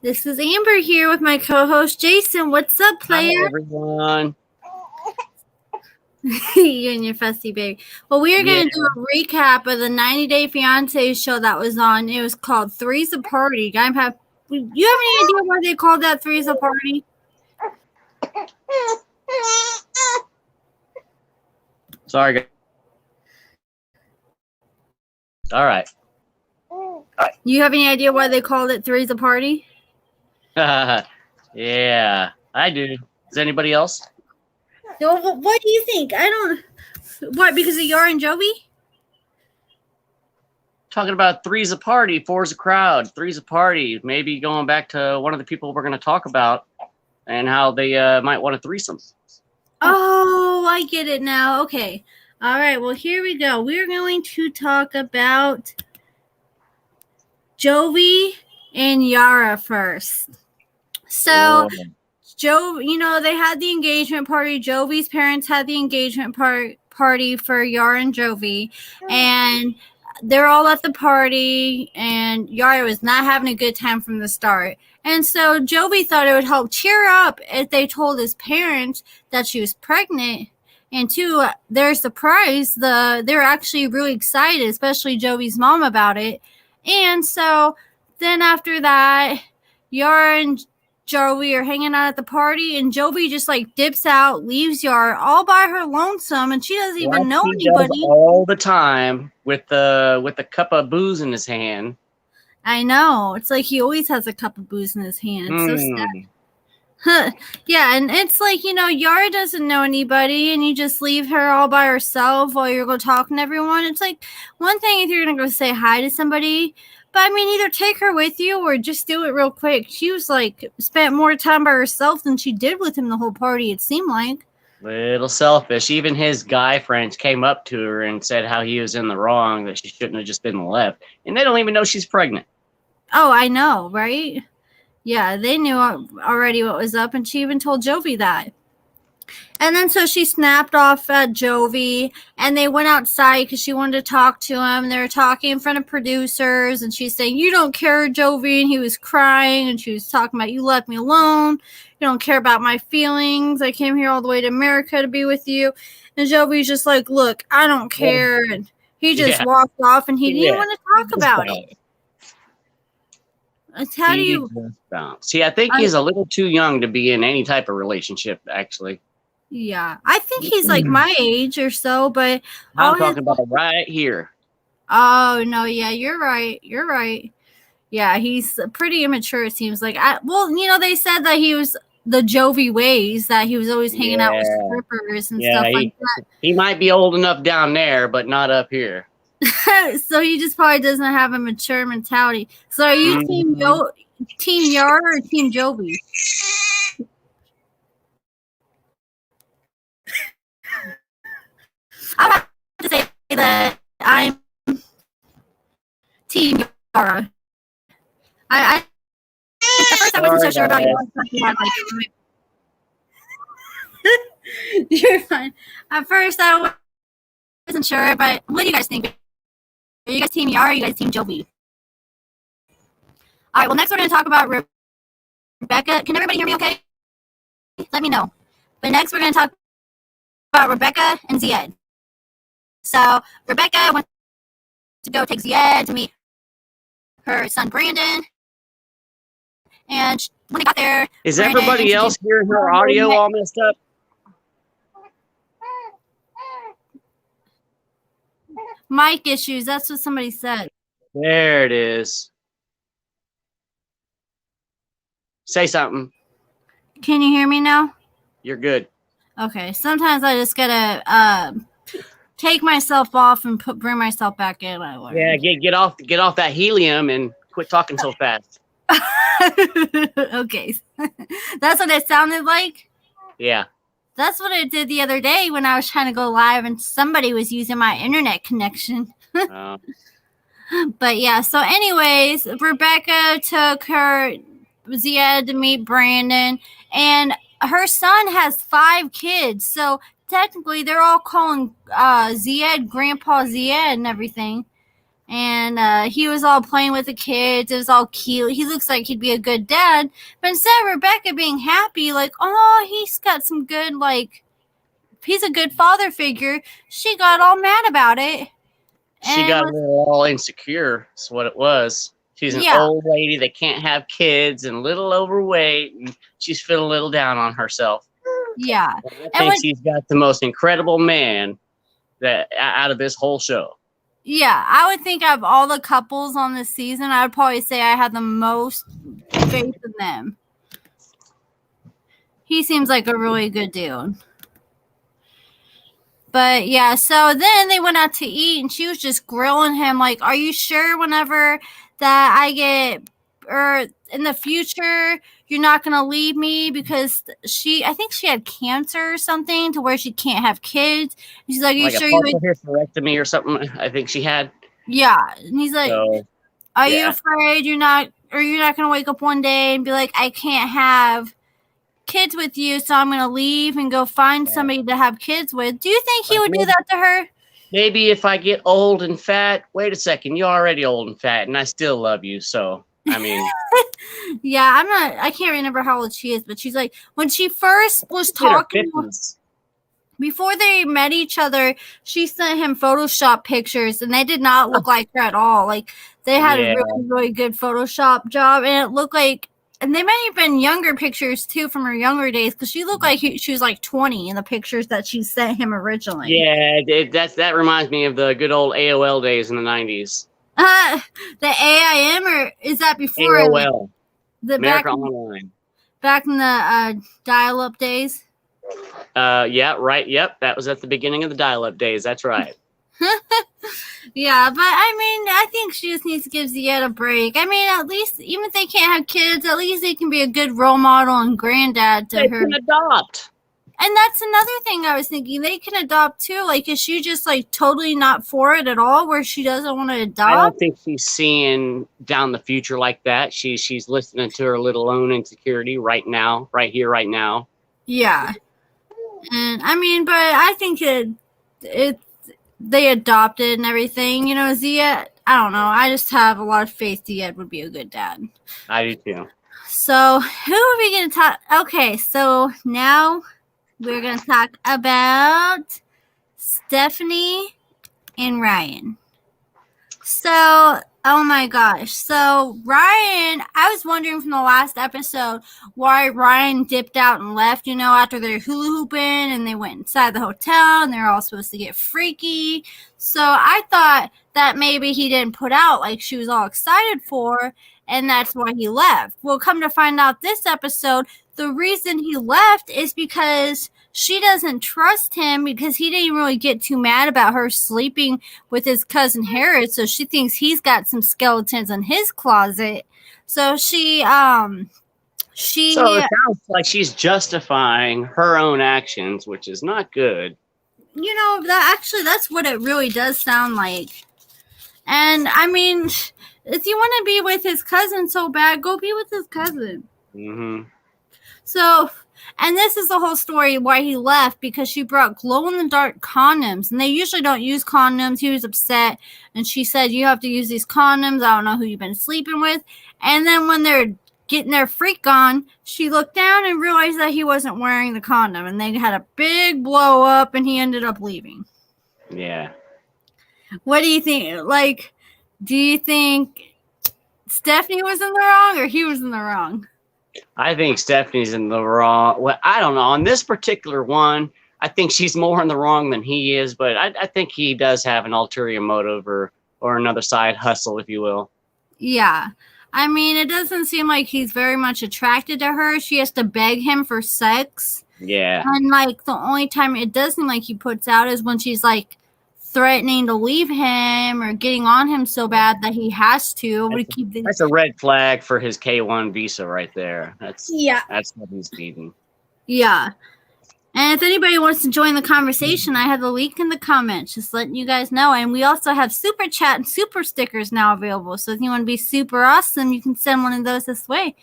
This is Amber here with my co-host Jason. What's up, player? Hi, everyone. You and your fussy baby. Well, we are going to do a recap of the 90 Day Fiance show that was on. It was called Three's a Party. You have any idea why they called that Three's a Party? Sorry, guys. All right. You have any idea why they called it Three's a Party? Yeah, I do. Does anybody else? No, what do you think? What, because of Yara and Jovi? Talking about three's a party, four's a crowd, three's a party. Maybe going back to one of the people we're going to talk about and how they might want a threesome. Oh, I get it now. Okay. All right. Well, here we go. We're going to talk about Jovi and Yara first. So, they had the engagement party. Jovi's parents had the engagement party for Yara and Jovi. And they're all at the party. And Yara was not having a good time from the start. And so Jovi thought it would help cheer up if they told his parents that she was pregnant. And to their surprise, they're actually really excited, especially Jovi's mom, about it. And so then after that, Yara and Jovi are hanging out at the party, and Jovi just dips out, leaves Yara all by her lonesome, and she doesn't even know anybody. All the time with a cup of booze in his hand. I know. It's like he always has a cup of booze in his hand. So sad. Huh. Yeah, and it's Yara doesn't know anybody, and you just leave her all by herself while you're talking to everyone. It's like one thing if you're going to go say hi to somebody, but either take her with you or just do it real quick. She was spent more time by herself than she did with him the whole party, it seemed like. Little selfish. Even his guy friends came up to her and said how he was in the wrong, that she shouldn't have just been left. And they don't even know she's pregnant. Oh, I know, right? Yeah, they knew already what was up, and she even told Jovi that. And then so she snapped off at Jovi, and they went outside because she wanted to talk to him. They were talking in front of producers, and she's saying, "You don't care, Jovi," and he was crying, and she was talking about, "You left me alone. You don't care about my feelings. I came here all the way to America to be with you." And Jovi's just like, "Look, I don't care," and he just walked off, and he didn't even want to talk about it. How do you... See, I think he's a little too young to be in any type of relationship, actually. Yeah, I think he's my age or so, but I'm talking about right here. Oh, no, yeah, you're right. Yeah, he's pretty immature, it seems like. They said that he was the Jovi ways, that he was always hanging out with strippers and stuff like that. He might be old enough down there, but not up here. So he just probably doesn't have a mature mentality. So are you team Yara or team Jovi? I have to say that I'm team Yara. At first I wasn't so sure about you. You're fine. At first I wasn't sure, but what do you guys think? Are you guys team Yara or are you guys team Jovi? All right, well, next we're going to talk about Rebecca. Can everybody hear me okay? Let me know. But next we're going to talk about Rebecca and Ziad. So Rebecca went to go take Ziad to meet her son Brandon. And when they got there... Is everybody else hearing her audio all messed up? Mic issues, that's what somebody said. There it is. Say something. Can you hear me now? You're good. Okay, sometimes I just gotta take myself off and bring myself back in. Yeah, get off that helium and quit talking so fast. Okay. That's what it sounded like? Yeah. That's what it did the other day when I was trying to go live and somebody was using my internet connection. But yeah, so anyways, Rebecca took her Ziad to meet Brandon, and her son has 5 kids. So technically they're all calling Ziad Grandpa Ziad and everything. And he was all playing with the kids. It was all cute. He looks like he'd be a good dad. But instead of Rebecca being happy, like, oh, he's got some good, like, he's a good father figure, she got all mad about it. She got a little all insecure. That's what it was. She's an old lady that can't have kids and a little overweight, and she's feeling a little down on herself. Yeah. I think she's got the most incredible man that out of this whole show. Yeah, I would think of all the couples on this season, I would probably say I had the most faith in them. He seems like a really good dude. But yeah, so then they went out to eat and she was just grilling him like, are you sure whenever that I get, or in the future, you're not going to leave me? Because I think she had cancer or something to where she can't have kids. And she's like, are you sure you would? Hysterectomy or something, I think she had. Yeah. And he's like, are you afraid you're not going to wake up one day and be like, I can't have kids with you, so I'm going to leave and go find somebody to have kids with? Do you think he would do that to her? Maybe if I get old and fat. Wait a second, you're already old and fat, and I still love you. So, I mean. Yeah, I can't remember how old she is, but she's like, when she first was talking, before they met each other, she sent him Photoshop pictures, and they did not look like her at all. Like, they had a really, really good Photoshop job, and it looked like, and they might have been younger pictures, too, from her younger days, because she looked like she was like 20 in the pictures that she sent him originally. Yeah, that reminds me of the good old AOL days in the 90s. The AIM, or is that before? AOL. America Online. Back in the dial-up days? Yeah, right. Yep, that was at the beginning of the dial-up days. That's right. Yeah, but I mean, I think she just needs to give Ziad a break. I mean, at least, even if they can't have kids, at least they can be a good role model and granddad to her. They can adopt. And that's another thing I was thinking. They can adopt, too. Like, is she just, like, totally not for it at all, where she doesn't want to adopt? I don't think she's seeing down the future like that. She's listening to her little own insecurity right now, right here, right now. Yeah. And, I mean, but I think they adopted and everything. You know, Ziad, I don't know. I just have a lot of faith Ziad would be a good dad. I do, too. So, who are we going to talk? Okay, so now we're going to talk about Stephanie and Ryan. So, oh my gosh. So, Ryan, I was wondering from the last episode why Ryan dipped out and left, you know, after they're hula hooping and they went inside the hotel and they're all supposed to get freaky. So, I thought that maybe he didn't put out like she was all excited for, and that's why he left. Well, come to find out this episode, the reason he left is because she doesn't trust him, because he didn't really get too mad about her sleeping with his cousin Harris. So she thinks he's got some skeletons in his closet. So so it sounds like she's justifying her own actions, which is not good. You know, that's what it really does sound like. And I mean, if you want to be with his cousin so bad, go be with his cousin. Mm-hmm. So, and this is the whole story why he left, because she brought glow-in-the-dark condoms, and they usually don't use condoms. He was upset, and she said, you have to use these condoms. I don't know who you've been sleeping with. And then when they're getting their freak on, she looked down and realized that he wasn't wearing the condom, and they had a big blow-up, and he ended up leaving. Yeah. What do you think? Like, do you think Stephanie was in the wrong or he was in the wrong? I think Stephanie's in the wrong. Well, I don't know. On this particular one, I think she's more in the wrong than he is, but I think he does have an ulterior motive or another side hustle, if you will. Yeah. I mean, it doesn't seem like he's very much attracted to her. She has to beg him for sex. Yeah. And, like, the only time it does seem like he puts out is when she's, like, threatening to leave him or getting on him so bad that he has to. That's a red flag for his K1 visa right there. That's what he's needing. Yeah. And if anybody wants to join the conversation, I have the link in the comments, just letting you guys know. And we also have super chat and super stickers now available. So if you want to be super awesome, you can send one of those this way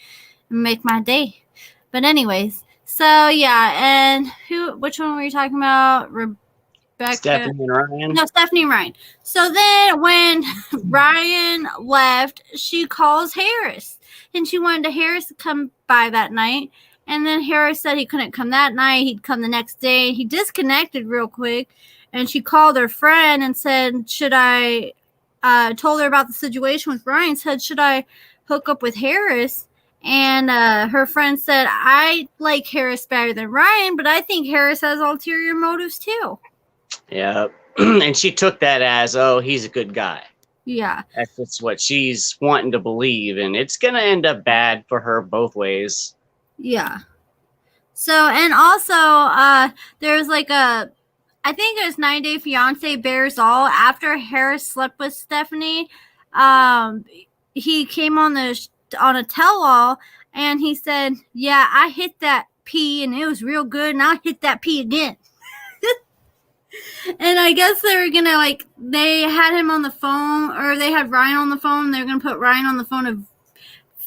and make my day. But anyways, so yeah. And which one were you talking about? Rebecca Stephanie and Ryan. No, Stephanie and Ryan. So then when Ryan left, she calls Harris. And she wanted Harris to come by that night. And then Harris said he couldn't come that night. He'd come the next day. He disconnected real quick. And she called her friend and said, should I, told her about the situation with Ryan, said, should I hook up with Harris? And her friend said, I like Harris better than Ryan, but I think Harris has ulterior motives too. Yeah. And she took that as, oh, he's a good guy. Yeah. That's just what she's wanting to believe. And it's going to end up bad for her both ways. Yeah. So, and also, there's like I think it was 90 Day Fiance Bears All. After Harris slept with Stephanie, he came on a tell-all and he said, yeah, I hit that pee and it was real good and I'll hit that pee again. And I guess they were gonna they had him on the phone, or they had Ryan on the phone. They're gonna put Ryan on the phone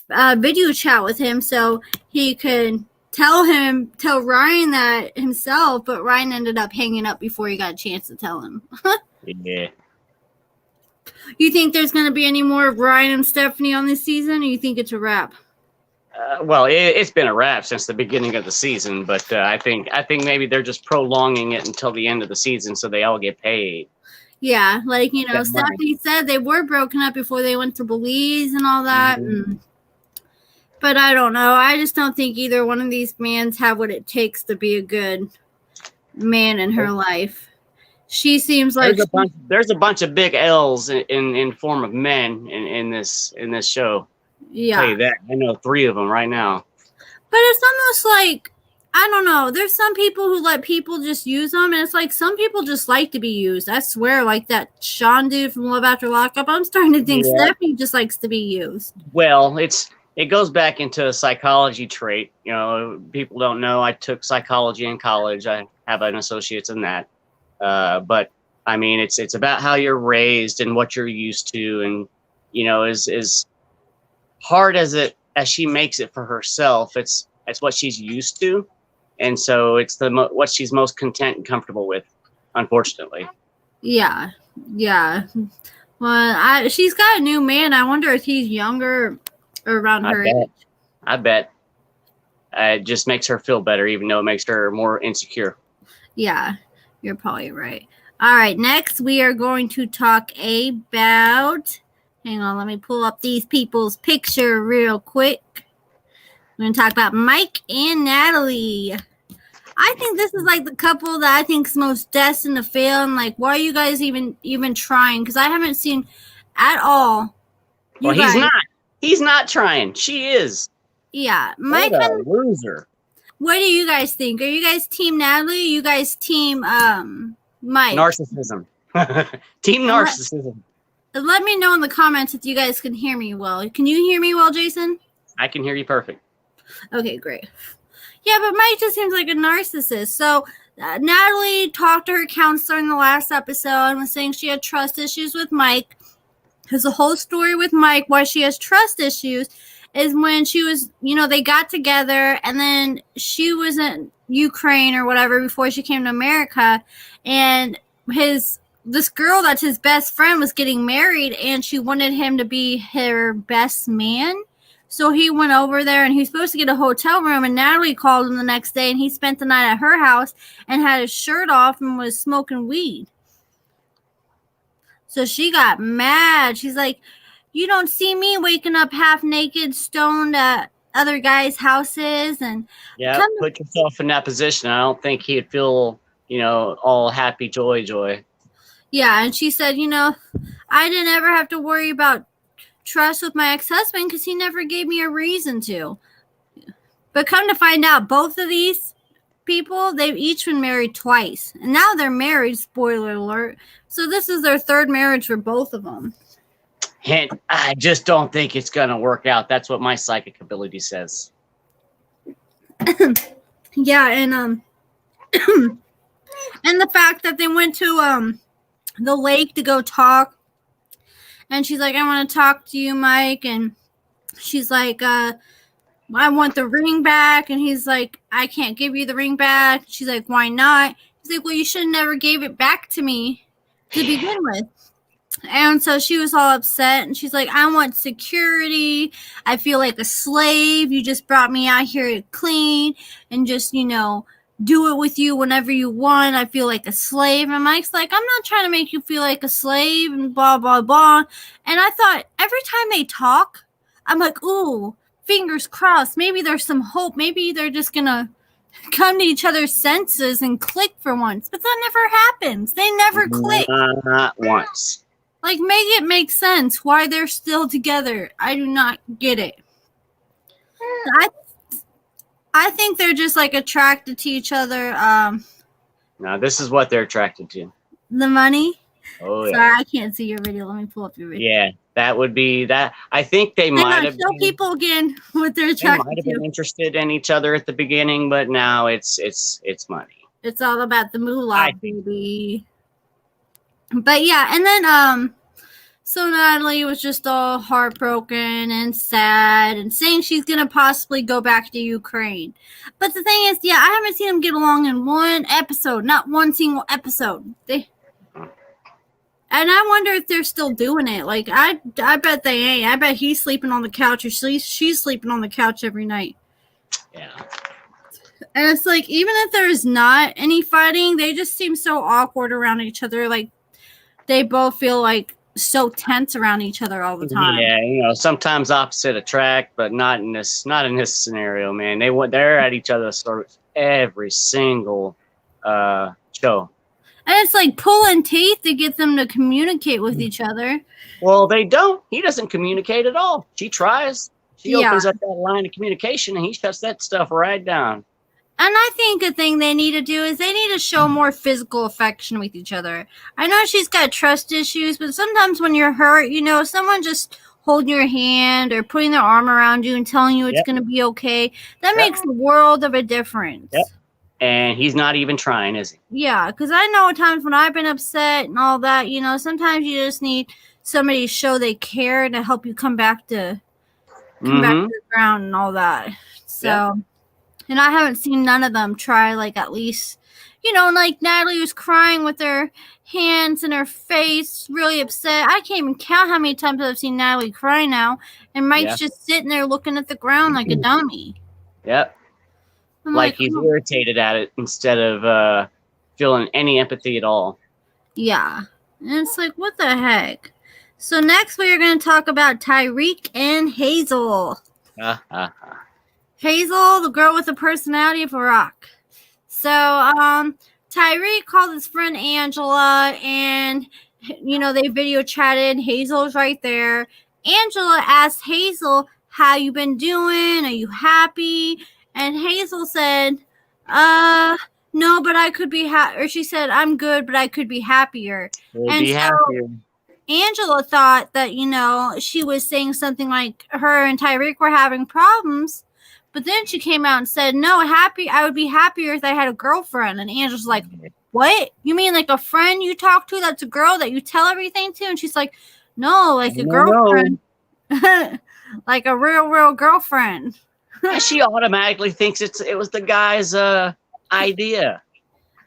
to video chat with him so he could tell Ryan that himself, but Ryan ended up hanging up before he got a chance to tell him. Yeah. You think there's going to be any more of Ryan and Stephanie on this season, or you think it's a wrap? Well, it's been a wrap since the beginning of the season, but I think maybe they're just prolonging it until the end of the season so they all get paid. Yeah, Stephanie said they were broken up before they went to Belize and all that. Mm-hmm. But I don't know. I just don't think either one of these men have what it takes to be a good man in her life. She seems like there's a bunch of big L's in form of men in this show. Yeah, I'll tell you that. I know 3 of them right now. But it's almost like, I don't know. There's some people who let people just use them, and it's like some people just like to be used. I swear, like that Sean dude from Love After Lockup. I'm starting to think Stephanie just likes to be used. Well, it goes back into a psychology trait. You know, people don't know I took psychology in college. I have an associate's in that. But I mean, it's about how you're raised and what you're used to, and as hard as she makes it for herself, it's what she's used to, and so it's what she's most content and comfortable with, unfortunately. Yeah. Well, she's got a new man. I wonder if he's younger or around her age. I bet. It just makes her feel better, even though it makes her more insecure. Yeah. You're probably right. All right, next we are going to talk about, hang on, let me pull up these people's picture real quick. We're going to talk about Mike and Natalie. I think this is like the couple that I think is most destined to fail, and like, why are you guys even trying? Because I haven't seen at all. Well, he's not trying. She is. Yeah, Mike. What a loser. What do you guys think? Are you guys team Natalie? Or you guys team Mike? Narcissism. Team narcissism. Let me know in the comments if you guys can hear me well. Can you hear me well, Jason? I can hear you perfect. Okay, great. Yeah, but Mike just seems like a narcissist. So Natalie talked to her counselor in the last episode and was saying she had trust issues with Mike. Because the whole story with Mike, why she has trust issues, is when she was, they got together and then she was in Ukraine or whatever before she came to America. And this girl that's his best friend was getting married and she wanted him to be her best man. So he went over there and he was supposed to get a hotel room, and Natalie called him the next day and he spent the night at her house and had his shirt off and was smoking weed. So she got mad. She's like, you don't see me waking up half naked, stoned at other guys' houses. And yeah, put yourself in that position. I don't think he'd feel, all happy, joy. Yeah, and she said, I didn't ever have to worry about trust with my ex-husband because he never gave me a reason to. But come to find out, both of these people, they've each been married twice. And now they're married, spoiler alert. So this is their third marriage for both of them. Hint, I just don't think it's going to work out. That's what my psychic ability says. Yeah, and and the fact that they went to the lake to go talk, and she's like, I want to talk to you, Mike, and she's like, I want the ring back, and he's like, I can't give you the ring back. She's like, why not? He's like, well, you should have never gave it back to me to begin with. And so she was all upset, and she's like, I want security. I feel like a slave. You just brought me out here to clean and just, do it with you whenever you want. I feel like a slave. And Mike's like, I'm not trying to make you feel like a slave and blah, blah, blah. And I thought every time they talk, I'm like, ooh, fingers crossed. Maybe there's some hope. Maybe they're just going to come to each other's senses and click for once. But that never happens. They never click. Not once. Like, make it make sense why they're still together. I do not get it. I think they're just, like, attracted to each other. Now, this is what they're attracted to. The money? Oh, yeah. Sorry, I can't see your video. Let me pull up your video. Yeah, that would be that. I think they might have show people again what they're attracted to. They might have been interested in each other at the beginning, but now it's money. It's all about the moolah, baby. But yeah, and then so Natalie was just all heartbroken and sad and saying she's gonna possibly go back to Ukraine. But the thing is, I haven't seen them get along in one episode, not one single episode. And I wonder if they're still doing it. Like, I bet they ain't. I bet he's sleeping on the couch or she's sleeping on the couch every night. Yeah. And it's like, even if there's not any fighting, they just seem so awkward around each other. Like, they both feel like so tense around each other all the time. Yeah, sometimes opposite attract, but not in this scenario, man. They're at each other's throats every single show. And it's like pulling teeth to get them to communicate with each other. Well, they don't. He doesn't communicate at all. She tries. She opens up that line of communication, and he shuts that stuff right down. And I think a thing they need to do is they need to show more physical affection with each other. I know she's got trust issues, but sometimes when you're hurt, someone just holding your hand or putting their arm around you and telling you it's going to be okay, that makes a world of a difference. Yep. And he's not even trying, is he? Yeah, because I know at times when I've been upset and all that, sometimes you just need somebody to show they care to help you come back to the ground and all that. So, and I haven't seen none of them try, like, at least, like Natalie was crying with her hands in her face, really upset. I can't even count how many times I've seen Natalie cry now. And Mike's just sitting there looking at the ground like a dummy. Yep. Like he's irritated at it instead of feeling any empathy at all. Yeah. And it's like, what the heck? So next we are going to talk about Tyree and Hazel. Hazel, the girl with the personality of a rock. So Tyree called his friend Angela and, they video chatted. Hazel's right there. Angela asked Hazel, how you been doing? Are you happy? And Hazel said, no, but I could be or she said, I'm good, but I could be happier. Angela thought that, she was saying something like her and Tyreek were having problems. But then she came out and said, no, I would be happier if I had a girlfriend. And Angela's like, what? You mean like a friend you talk to that's a girl that you tell everything to? And she's like, no, like a girlfriend. Like a real girlfriend. She automatically thinks it was the guy's idea.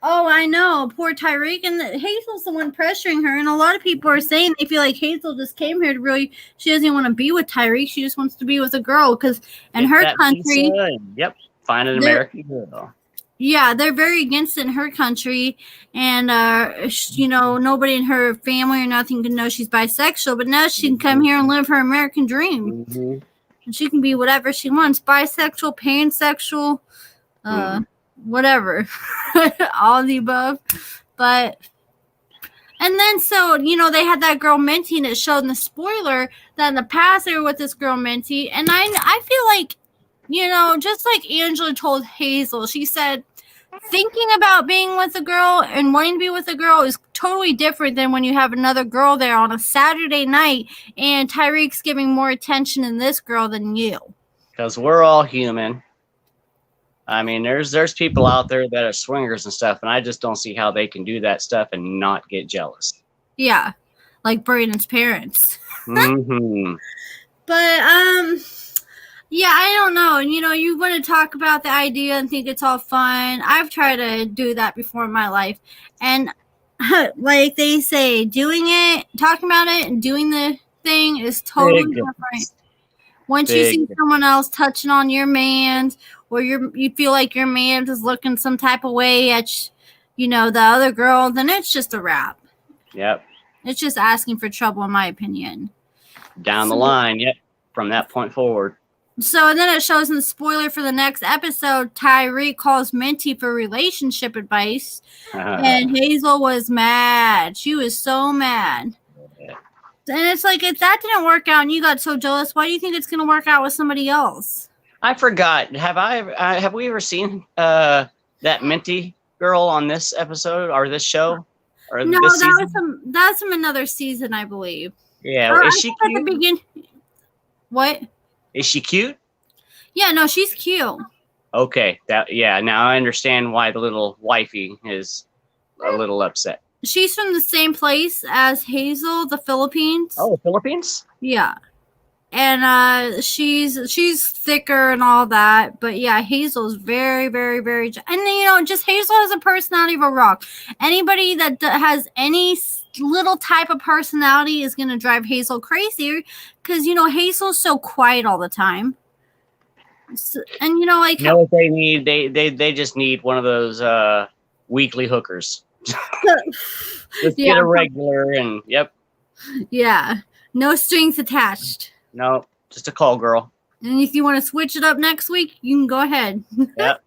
Oh, I know. Poor Tyreek. And Hazel's the one pressuring her. And a lot of people are saying they feel like Hazel just came here to she doesn't want to be with Tyreek. She just wants to be with a girl. Because in her country. Find an American girl. Yeah, they're very against it in her country. And, nobody in her family or nothing can know she's bisexual. But now she can come here and live her American dream. Mm-hmm. And she can be whatever she wants. Bisexual, pansexual, whatever. All of the above. But, and then so, they had that girl Minty and it showed in the spoiler that in the past they were with this girl Minty. And I feel like, just like Angela told Hazel, she said, thinking about being with a girl and wanting to be with a girl is totally different than when you have another girl there on a Saturday night and Tyreek's giving more attention to this girl than you. Because we're all human. I mean, there's people out there that are swingers and stuff, and I just don't see how they can do that stuff and not get jealous. Yeah, like Braden's parents. Mm-hmm. But Yeah, I don't know. You know, you want to talk about the idea and think it's all fun. I've tried to do that before in my life. And like they say, doing it, talking about it, and doing the thing is totally Big different. difference. Once you Big see difference. someone else touching on your man's, or you feel like your man is looking some type of way at, the other girl, then it's just a wrap. Yep. It's just asking for trouble, in my opinion. Down the So, line. Yep. From that point forward. so then it shows in the spoiler for the next episode, Tyree calls Minty for relationship advice, and Hazel was mad. She was so mad. And it's like, if that didn't work out and you got so jealous, why do you think it's going to work out with somebody else? I forgot. Have we ever seen that Minty girl on this episode or this show or No, this season? that's from another season, I believe. Yeah. Or Is I she think at the cute? beginning. What? Is she cute? Yeah, no, she's cute. Okay. Now I understand why the little wifey is a little upset. She's from the same place as Hazel, the Philippines. Oh, Philippines? Yeah. And she's thicker and all that, but yeah, Hazel's very, very, very, and just Hazel has a personality of a rock. Anybody that has any little type of personality is gonna drive Hazel crazy, because Hazel's so quiet all the time. So, and like, You know what they need? They just need one of those weekly hookers. Just yeah, get a regular and yep. yeah, no strings attached. No, just a call girl. And if you want to switch it up next week, you can go ahead. Yep.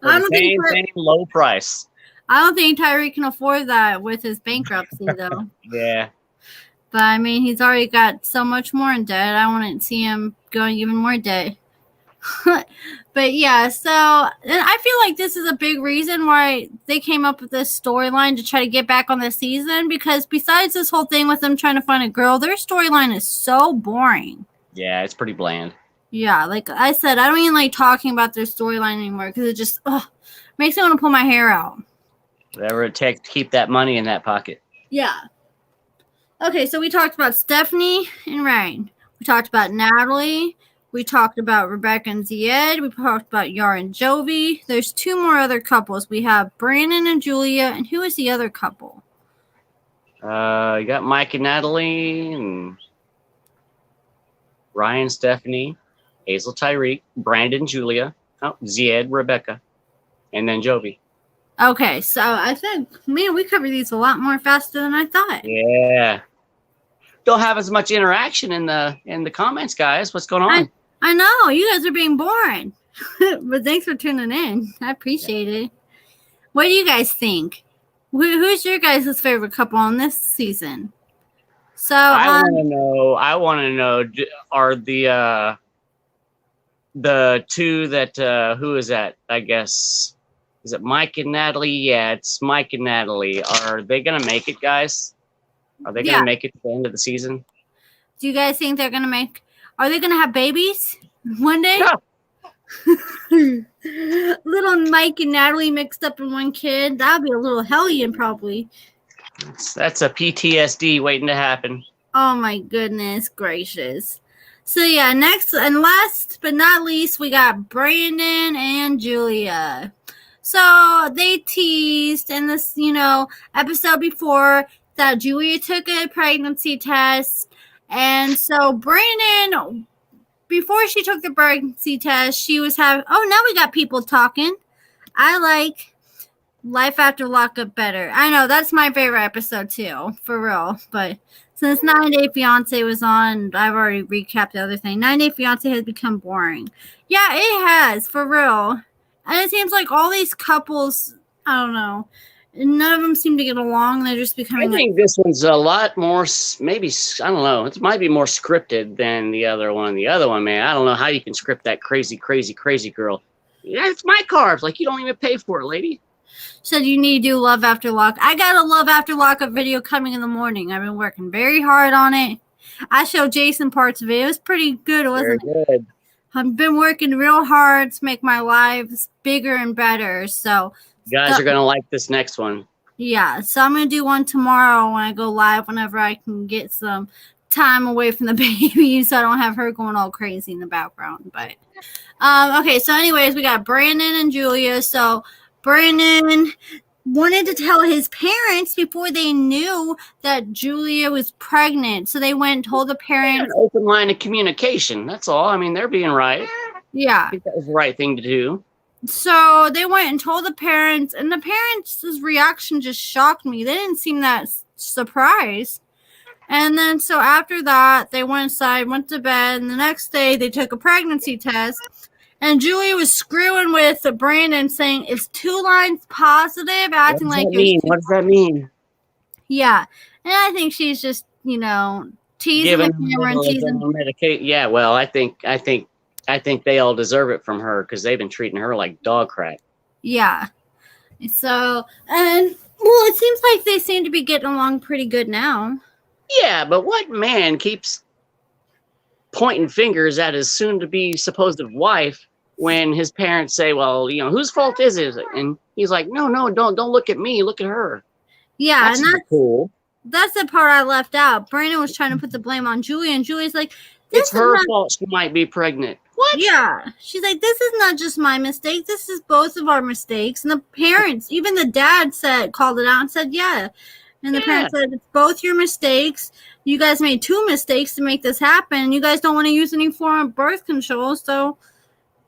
I don't think same low price. I don't think Tyree can afford that with his bankruptcy, though. Yeah. But I mean, he's already got so much more in debt. I want to see him going even more debt. But yeah, so and I feel like this is a big reason why they came up with this storyline to try to get back on the season, because besides this whole thing with them trying to find a girl, their storyline is so boring. Yeah, it's pretty bland. Yeah, like I said, I don't even like talking about their storyline anymore because it just makes me want to pull my hair out. Whatever it takes to keep that money in that pocket. Yeah. Okay, so we talked about Stephanie and Ryan. We talked about Natalie. We talked about Rebecca and Ziad. We talked about Yara and Jovi. There's two more other couples. We have Brandon and Julia. And who is the other couple? You got Mike and Natalie, and Ryan, Stephanie, Hazel, Tyree, Brandon, Julia, Ziad, Rebecca, and then Jovi. Okay, so I think, man, we covered these a lot more faster than I thought. Yeah. Don't have as much interaction in the comments, guys. What's going on? I know you guys are being boring, but thanks for tuning in. I appreciate it. What do you guys think? Who's your guys' favorite couple on this season? So I want to know. Are the two that who is that? I guess is it Mike and Natalie? Yeah, it's Mike and Natalie. Are they gonna make it, guys? Are they gonna make it to the end of the season? Do you guys think they're gonna are they gonna have babies one day? Little Mike and Natalie mixed up in one kid. That'd be a little hellion, probably. That's a PTSD waiting to happen. Oh my goodness gracious. So yeah, next and last but not least, we got Brandon and Julia. So they teased in this, episode before that Julia took a pregnancy test. And so Brandon, before she took the pregnancy test, she was now we got people talking. I like Life After Lockup better. I know, that's my favorite episode too, for real. But since 9 Day Fiance was on, I've already recapped the other thing. 9 Day Fiance has become boring. Yeah, it has, for real. And it seems like all these couples, I don't know, none of them seem to get along. They're just becoming. I think this one's a lot more, maybe, I don't know. It might be more scripted than the other one. The other one, man, I don't know how you can script that crazy, crazy, crazy girl. Yeah, it's my carbs. Like, you don't even pay for it, lady. Said you need to do Love After Lock. I got a Love After Lockup video coming in the morning. I've been working very hard on it. I showed Jason parts of it. It was pretty good, wasn't it? Good. I've been working real hard to make my lives bigger and better. So you guys are going to like this next one. Yeah. So I'm going to do one tomorrow when I go live, whenever I can get some time away from the baby, so I don't have her going all crazy in the background. But okay, so anyways, we got Brandon and Julia. So Brandon wanted to tell his parents before they knew that Julia was pregnant. So they went and told the parents. An open line of communication. That's all. I mean, they're being right. Yeah. I think that was the right thing to do. So they went and told the parents, and the parents' reaction just shocked me. They didn't seem that surprised. And then so after that, they went inside, went to bed, and the next day they took a pregnancy test. And Julia was screwing with Brandon, saying it's 2 lines positive, acting like it was. What does that mean? Yeah, and I think she's just, teasing the camera and teasing. Yeah, well, I think they all deserve it from her because they've been treating her like dog crap. Yeah. So, and well, it seems like they seem to be getting along pretty good now. Yeah, but what man keeps pointing fingers at his soon-to-be supposed wife when his parents say, well, whose fault is it? And he's like, no, don't look at me, look at her. Yeah, and that's cool. That's the part I left out. Brandon was trying to put the blame on Julia, and Julia's like, it's her fault she might be pregnant. What? Yeah. She's like, this is not just my mistake. This is both of our mistakes. And the parents, even the dad called it out and said, yeah. And the parents said, it's both your mistakes. You guys made 2 mistakes to make this happen. You guys don't want to use any form of birth control, so.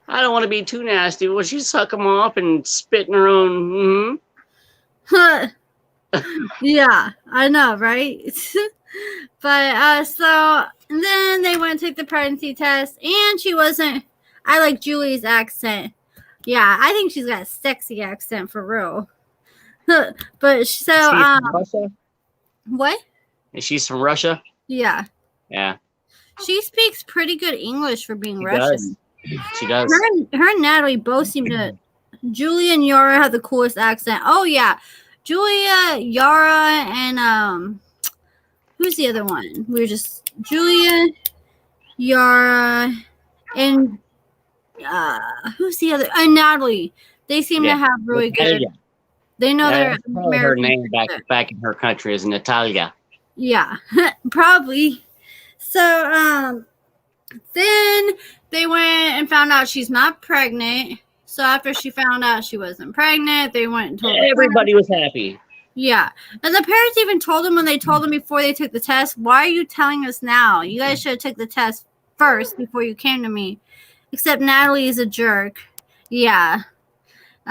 I don't want to be too nasty. Well, she suck them off and spit in her own. Yeah, I know, right? But, so, and then they went to take the pregnancy test, and she wasn't, I like Julie's accent. Yeah, I think she's got a sexy accent for real. But so, from Russia? What? Is she from Russia? Yeah. Yeah. She speaks pretty good English for being Russian. She does. Her and Natalie both seem to. Julia and Yara have the coolest accent. Oh yeah, Julia, Yara, and who's the other one? We were just Julia, Yara, and who's the other? And Natalie. They seem to have really good. They know their her name back in her country is Natalia. Yeah, probably. So then they went and found out she's not pregnant. So after she found out she wasn't pregnant, they went and told everybody was happy. Yeah. And the parents even told them when they told them before they took the test, why are you telling us now? You guys should have took the test first before you came to me. Except Natalie is a jerk. Yeah.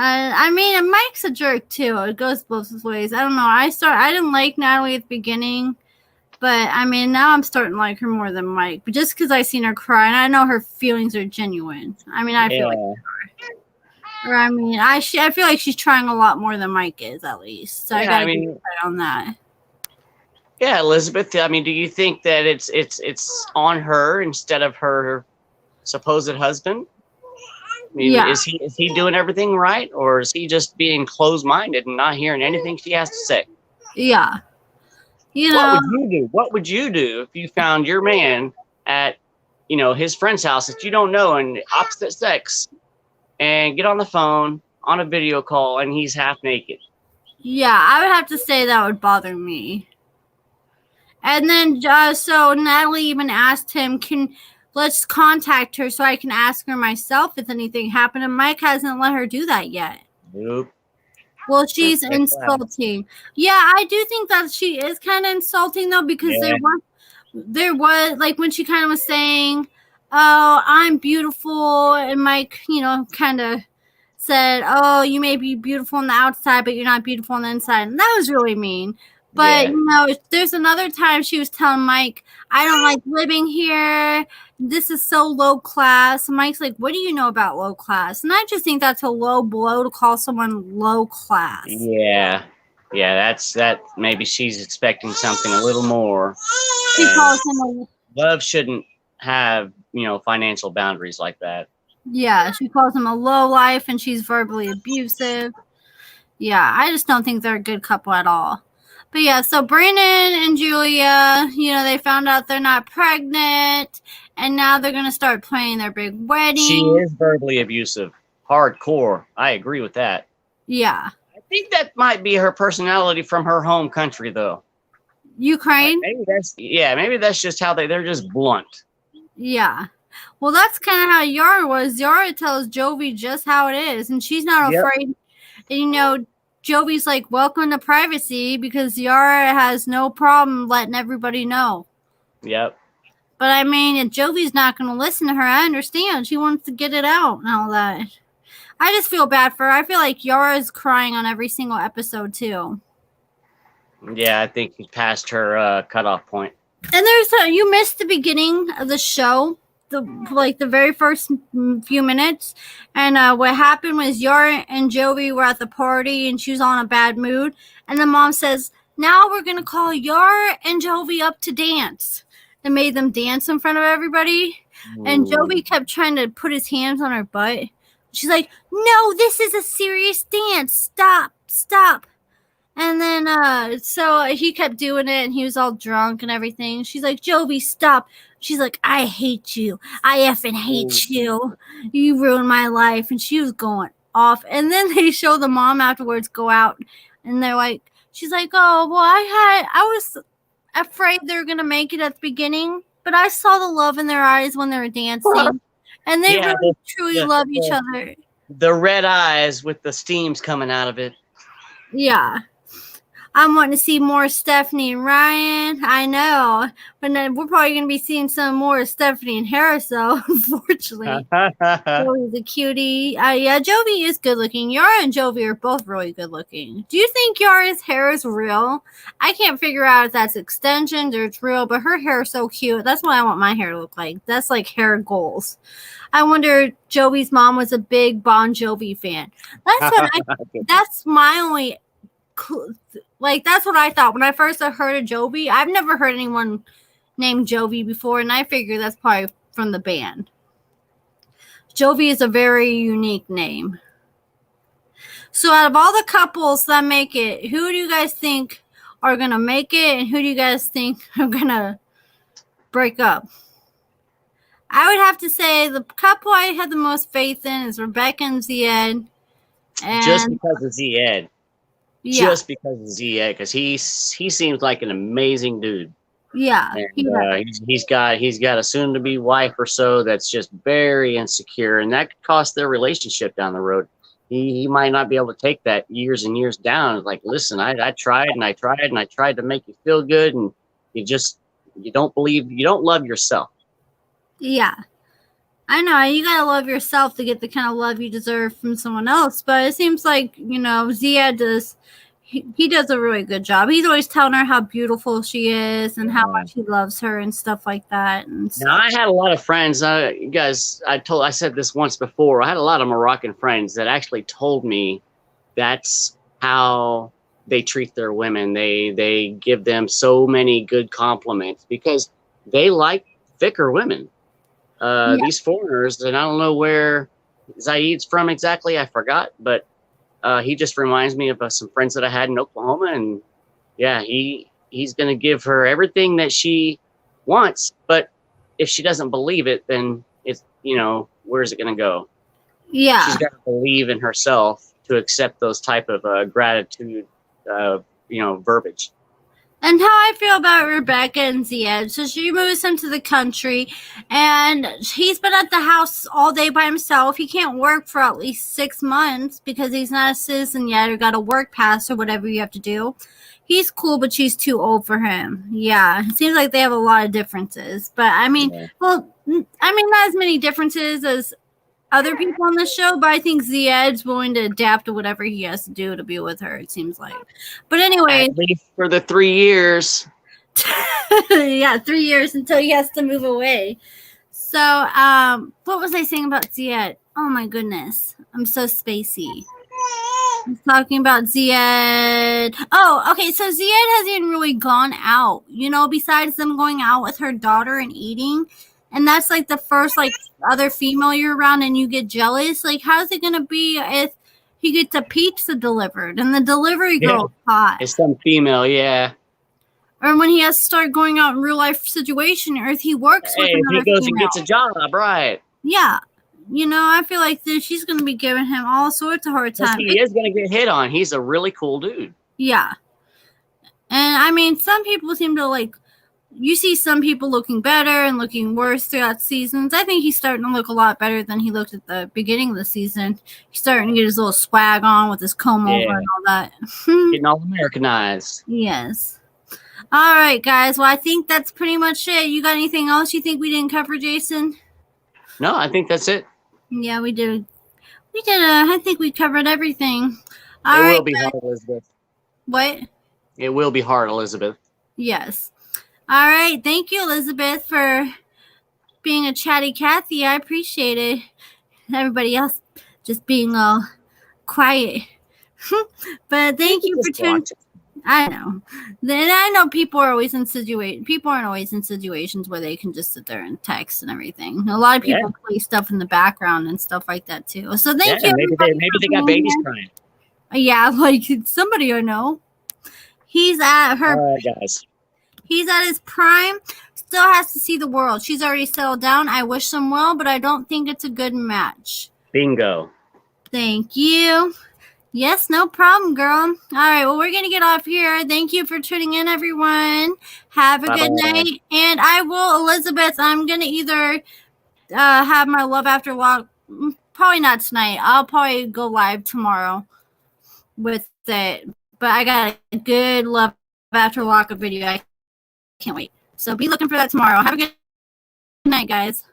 I mean, Mike's a jerk too. It goes both ways. I don't know. I didn't like Natalie at the beginning. But, I mean, now I'm starting to like her more than Mike. But just because I seen her cry, and I know her feelings are genuine. I mean, I feel like or I mean, I feel like she's trying a lot more than Mike is, at least. So I gotta be right on that. Yeah, Elizabeth. I mean, do you think that it's on her instead of her supposed husband? I mean, is he doing everything right, or is he just being closed-minded and not hearing anything she has to say? Yeah. What would you do? What would you do if you found your man at, his friend's house that you don't know and opposite sex, and get on the phone on a video call and he's half naked? Yeah, I would have to say that would bother me. And then, so Natalie even asked him, let's contact her so I can ask her myself if anything happened. And Mike hasn't let her do that yet. Nope. Well, she's insulting. Yeah, I do think that she is kind of insulting, though, because there was, like, when she kind of was saying, oh, I'm beautiful, and Mike, kind of said, oh, you may be beautiful on the outside, but you're not beautiful on the inside. And that was really mean. But, there's another time she was telling Mike, I don't like living here. This is so low class. And Mike's like, what do you know about low class? And I just think that's a low blow to call someone low class. Yeah. Yeah, that. Maybe she's expecting something a little more. She calls him love shouldn't have, financial boundaries like that. Yeah, she calls him a low life and she's verbally abusive. Yeah, I just don't think they're a good couple at all. But yeah, so Brandon and Julia, they found out they're not pregnant, and now they're going to start planning their big wedding. She is verbally abusive. Hardcore. I agree with that. Yeah. I think that might be her personality from her home country, though. Ukraine? Maybe that's just how they're just blunt. Yeah. Well, that's kind of how Yara was. Yara tells Jovi just how it is, and she's not afraid. And, you know, Jovi's like, welcome to privacy, because Yara has no problem letting everybody know. Yep. But I mean, if Jovi's not going to listen to her, I understand. She wants to get it out and all that. I just feel bad for her. I feel like Yara's crying on every single episode, too. Yeah, I think he passed her cutoff point. And you missed the beginning of the show, the very first few minutes, and what happened was Yara and Jovi were at the party, and she was on a bad mood, and the mom says, "Now we're gonna call Yara and Jovi up to dance," and made them dance in front of everybody. And Jovi kept trying to put his hands on her butt. She's like, "No, this is a serious dance. Stop." And then, so he kept doing it, and he was all drunk and everything. She's like, "Jovi, stop." She's like, "I hate you. I effing hate you. You ruined my life." And she was going off. And then they show the mom afterwards go out, and they're like, she's like, "Oh, well, I was afraid they were going to make it at the beginning, but I saw the love in their eyes when they were dancing. And they really, truly love each other." The red eyes with the steams coming out of it. Yeah. I'm wanting to see more Stephanie and Ryan. I know. But then we're probably going to be seeing some more Stephanie and Harris, though, unfortunately. Jovi's a cutie. Yeah, Jovi is good looking. Yara and Jovi are both really good looking. Do you think Yara's hair is real? I can't figure out if that's extensions or it's real, but her hair is so cute. That's what I want my hair to look like. That's like hair goals. I wonder if Jovi's mom was a big Bon Jovi fan. That's my only... Like, that's what I thought when I first heard of Jovi. I've never heard anyone named Jovi before, and I figure that's probably from the band. Jovi is a very unique name. So out of all the couples that make it, who do you guys think are going to make it, and who do you guys think are going to break up? I would have to say the couple I had the most faith in is Rebecca and Ziad. Just because of Ziad. Yeah. Just because of Ziad, because he seems like an amazing dude. Yeah. And, he's got a soon-to-be wife or so that's just very insecure, and that could cost their relationship down the road. He might not be able to take that years and years down. It's like, listen, I tried and I tried and I tried to make you feel good, and you don't love yourself. Yeah. I know, you gotta love yourself to get the kind of love you deserve from someone else, but it seems like, Ziad does, he does a really good job. He's always telling her how beautiful she is and how much he loves her and stuff like that. And now, I had a lot of friends, you guys, I said this once before, I had a lot of Moroccan friends that actually told me that's how they treat their women. They give them so many good compliments because they like thicker women. These foreigners, and I don't know where Ziad's from exactly, I forgot, but he just reminds me of some friends that I had in Oklahoma, and yeah, he's going to give her everything that she wants, but if she doesn't believe it, then it's, where's it going to go? Yeah. She's got to believe in herself to accept those type of gratitude, verbiage. And how I feel about Rebecca and Ziad. So she moves him to the country, and he's been at the house all day by himself. He can't work for at least 6 months because he's not a citizen yet or got a work pass or whatever you have to do. He's cool, but she's too old for him. Yeah, it seems like they have a lot of differences. But, not as many differences as other people on the show, but I think Ziad's willing to adapt to whatever he has to do to be with her, it seems like. But anyway. At least for the 3 years. Yeah, 3 years until he has to move away. So, what was I saying about Ziad? Oh my goodness. I'm so spacey. I'm talking about Ziad. Oh, okay, so Ziad hasn't even really gone out. Besides them going out with her daughter and eating. And that's like the first other female you're around and you get jealous. Like, how's it gonna be if he gets a pizza delivered and the delivery girl is hot? It's some female, yeah. Or when he has to start going out in real life situation, or if he works with another he goes female. and gets a job, right? Yeah. I feel like she's gonna be giving him all sorts of hard time. He is gonna get hit on. He's a really cool dude. Yeah. And I mean, some people seem to like. You see some people looking better and looking worse throughout seasons. I think he's starting to look a lot better than he looked at the beginning of the season. He's starting to get his little swag on with his comb over and all that. Getting all Americanized. Yes. All right, guys. Well, I think that's pretty much it. You got anything else you think we didn't cover, Jason? No, I think that's it. Yeah, we did. We did. I think we covered everything. It will be hard, Elizabeth. What? It will be hard, Elizabeth. Yes. All right. Thank you, Elizabeth, for being a chatty Cathy. I appreciate it. Everybody else just being all quiet. But thank you for tuning. I know. Then I know people are always in People aren't always in situations where they can just sit there and text and everything. A lot of people play stuff in the background and stuff like that too. So thank you. Maybe they got babies crying. Yeah, like somebody I know. He's at her. All right, guys. He's at his prime. Still has to see the world. She's already settled down. I wish them well, but I don't think it's a good match. Bingo. Thank you. Yes, no problem, girl. All right, well, we're going to get off here. Thank you for tuning in, everyone. Have a good night. And I will, Elizabeth, I'm going to either have my Love After Lock, probably not tonight. I'll probably go live tomorrow with it. But I got a good Love After Lockup video. I can't wait. So be looking for that tomorrow. Have a good night, guys.